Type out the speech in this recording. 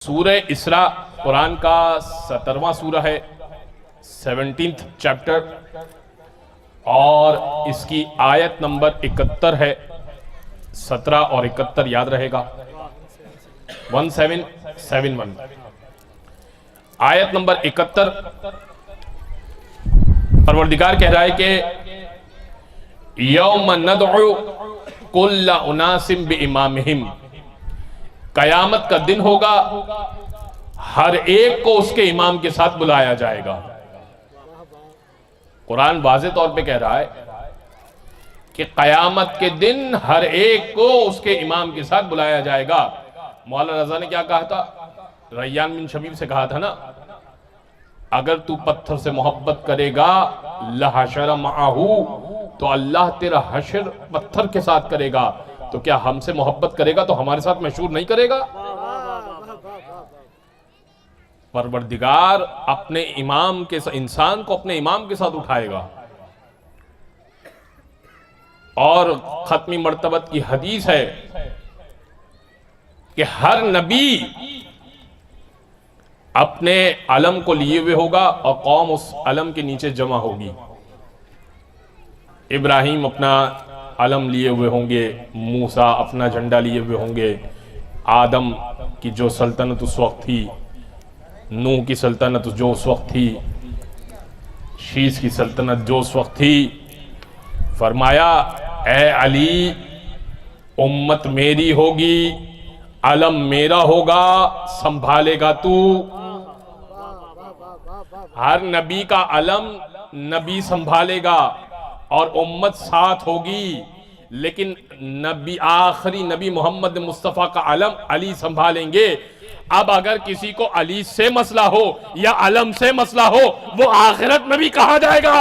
सूरह इसरा कुरान का 17वां सूरा है, 17th चैप्टर, और इसकी आयत नंबर 71 है। 17 और 71 याद रहेगा, 1771। आयत नंबर 71, परवरदिगार कह रहा है कि यौम नदउ कुल्ला उनासिम बिइमामिहिम, कयामत का दिन होगा, हर एक को उसके इमाम के साथ बुलाया जाएगा। कुरान वाज़े तौर पे कह रहा है कि कयामत के दिन हर एक को उसके इमाम के साथ बुलाया जाएगा। मौलाना रजा ने क्या कहा था, रैयान बिन शमीम से कहा था ना, अगर तू पत्थर से मोहब्बत करेगा लहशर माहू, तो अल्लाह तेरा हशर पत्थर के साथ करेगा। तो क्या हमसे मोहब्बत करेगा तो हमारे साथ मशहूर नहीं करेगा? परवरदिगार अपने इमाम के इंसान को अपने इमाम के साथ उठाएगा। और खत्मी मर्तबत की हदीस है कि हर नबी अपने अलम को लिए हुए होगा और कौम उस अलम के नीचे जमा होगी। इब्राहिम अपना अलम लिए हुए होंगे, मूसा अपना झंडा लिए हुए होंगे, आदम की जो सल्तनत उस वक्त थी, नूह की सल्तनत जो उस वक्त थी, शीस की सल्तनत जो उस वक्त थी। फरमाया, ए अली, उम्मत मेरी होगी, अलम मेरा होगा, संभालेगा तू। हर नबी का अलम नबी संभालेगा और उम्मत साथ होगी, लेकिन नबी आखिरी नबी मोहम्मद मुस्तफ़ा का अलम अली संभालेंगे। अब अगर किसी को अली से मसला हो या अलम से मसला हो, वो आखिरत में भी कहा जाएगा।